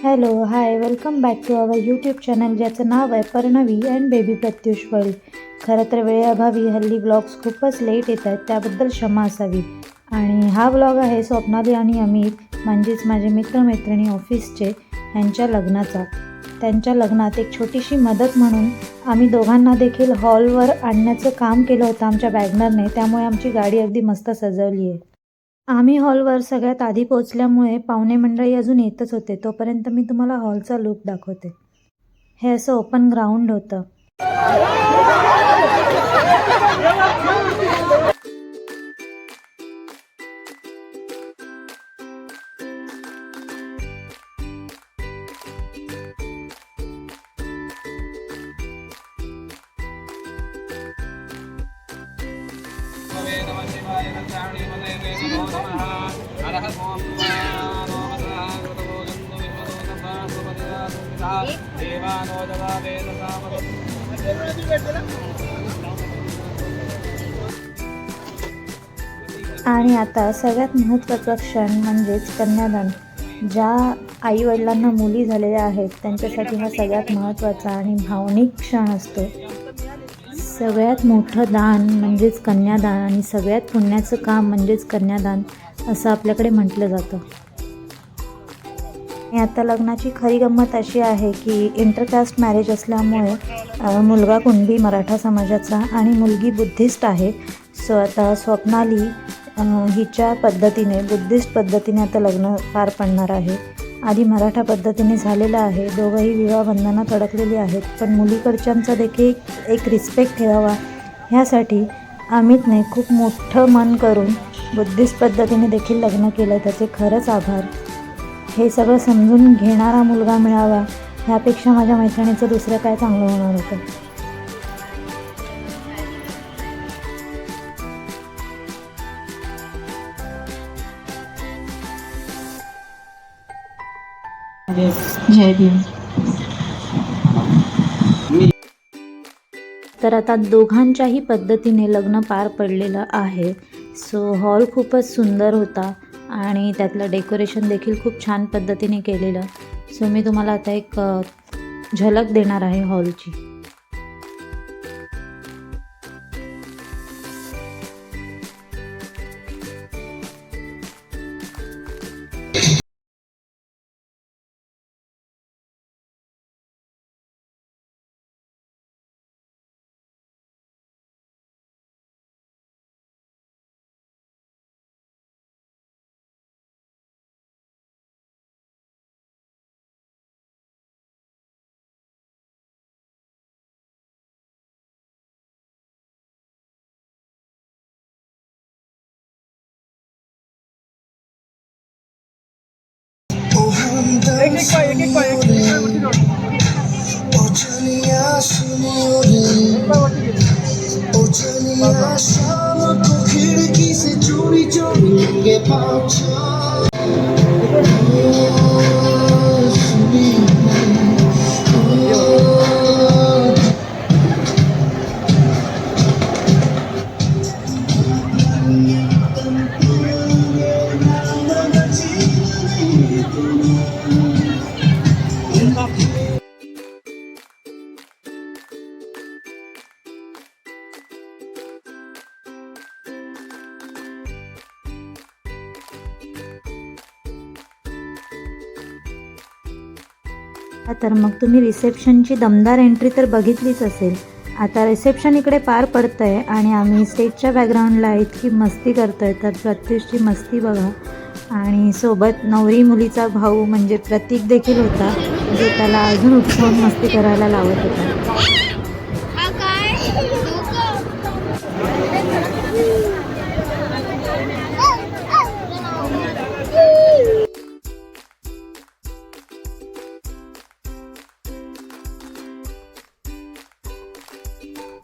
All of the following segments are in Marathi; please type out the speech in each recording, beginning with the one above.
Hello, hi, welcome back to our YouTube channel ज्याचं नाव आहे Parnavi and baby Pratyush world. खरं तर वेळेअभावी हल्ली ब्लॉग्स खूपच लेट येत आहेत, त्याबद्दल क्षमा असावी. आणि हा ब्लॉग आहे स्वप्नाली आणि अमित म्हणजेच माझे मित्रमैत्रिणी ऑफिसचे यांच्या लग्नाचा. त्यांच्या लग्नात एक छोटीशी मदत म्हणून आम्ही दोघांना देखील हॉलवर आणण्याचं काम केलं होतं आमच्या वॅगनरने, त्यामुळे आमची गाडी अगदी मस्त सजवली आहे. आम्ही हॉलवर सगळ्यात आधी पोहोचल्यामुळे पाहुणे मंडळी अजून येतच होते. तोपर्यंत मी तुम्हाला हॉलचा लुक दाखवते. हे असं ओपन ग्राउंड होतं. आणि आता सगळ्यात महत्त्वाचा क्षण म्हणजेच कन्यादान. ज्या आईवडिलांना मुली झालेल्या आहेत त्यांच्यासाठी हा सगळ्यात महत्त्वाचा आणि भावनिक क्षण असतो. सगळ्यात मोठं दान म्हणजेच कन्यादान आणि सगळ्यात पुण्याचं काम म्हणजेच कन्यादान असं आपल्याकडे म्हटलं जातं. आणि आता लग्नाची खरी गंमत अशी आहे की इंटरकास्ट मॅरेज असल्यामुळे मुलगा कुणबी मराठा समाजाचा आणि मुलगी बुद्धिस्ट आहे. सो आता स्वप्नाली हिच्या पद्धतीने बुद्धिस्ट पद्धतीने आता लग्न पार पडणार आहे. आधी मराठा पद्धतीने झालेलं आहे. दोघंही विवाहबंधनात अडकलेली आहेत, पण मुलीकडच्यांचा देखील एक रिस्पेक्ट ठेवावा ह्यासाठी अमितने खूप मोठं मन करून बुद्धिस्ट पद्धतीने देखील लग्न केलं. त्याचे खरंच आभार. हे सगळं समजून घेणारा मुलगा मिळावा ह्यापेक्षा माझ्या मैत्रिणीचं दुसरं काय चांगलं होणार होतं. जय भीम. तर आता दोघांच्याही पद्धतीने लग्न पार पडलेलं आहे. सो हॉल खूपच सुंदर होता आणि त्यातलं डेकोरेशन देखील खूप छान पद्धतीने केलेलं. सो मी तुम्हाला आता एक झलक देणार आहे हॉलची. खिड़की से चोरी चोरी के पाँच तर मग तुम्ही रिसेप्शनची दमदार एंट्री तर बघितलीच असेल. आता रिसेप्शन इकडे पार पडतं आहे आणि आम्ही स्टेजच्या बॅकग्राऊंडला इतकी मस्ती करतो आहे. तर प्रत्युषची मस्ती बघा. आणि सोबत नवरी मुलीचा भाऊ म्हणजे प्रतीक देखील होता, जो त्याला अजून उत्सवून मस्ती करायला लावत होता.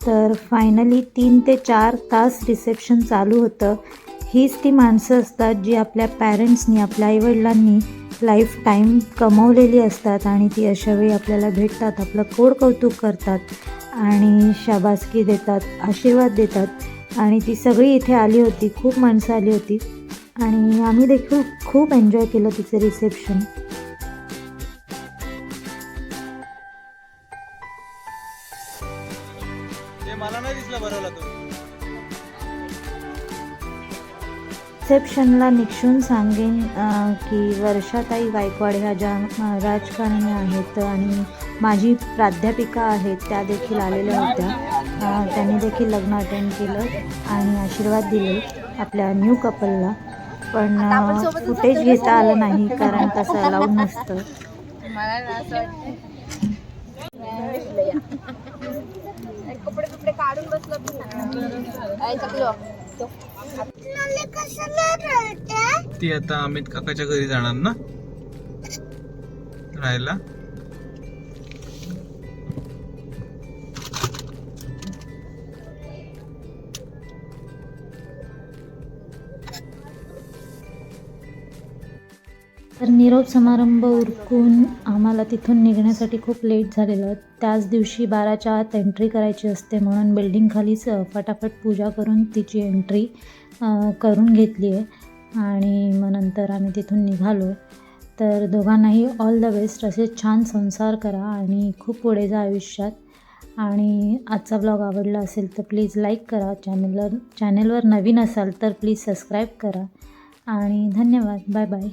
तर फायनली 3 ते 4 तास रिसेप्शन चालू होतं. हीच ती माणसं असतात जी आपल्या पॅरेंट्सनी, आपल्या आईवडिलांनी लाईफ टाईम कमवलेली असतात आणि ती अशावेळी आपल्याला भेटतात, आपलं कोडकौतुक करतात आणि शाबासकी देतात, आशीर्वाद देतात. आणि ती सगळी इथे आली होती. खूप माणसं आली होती आणि आम्ही देखील खूप एन्जॉय केलं तिचं रिसेप्शन. मला नाही दिसला भरवला तो. रिसेप्शनला निक्षून सांगेन की वर्षाताई गायकवाड ह्या ज्या राजकारणी आहेत आणि माझी प्राध्यापिका आहेत त्या देखील आलेल्या होत्या. त्यांनी देखील लग्न अटेंड केलं आणि आशीर्वाद दिले आपल्या न्यू कपलला. पण फुटेज घेता आलं नाही कारण तसं अलाउड नसतं. कपडे काढून ती आता अमित काकाच्या घरी जाणार ना राहायला. तर निरोप समारंभ उरकून आम्हाला तिथून निघण्यासाठी खूप लेट झालेलं. त्याच दिवशी 12च्या आत एंट्री करायची असते म्हणून बिल्डिंगखालीच फटाफट पूजा करून तिची एंट्री करून घेतली आहे आणि मग नंतर आम्ही तिथून निघालो. तर दोघांनाही ऑल द बेस्ट. असे छान संसार करा आणि खूप पुढे जा आयुष्यात. आणि आजचा ब्लॉग आवडला असेल तर प्लीज लाईक करा. चॅनलवर नवीन असाल तर प्लीज सबस्क्राईब करा आणि धन्यवाद. Bye bye.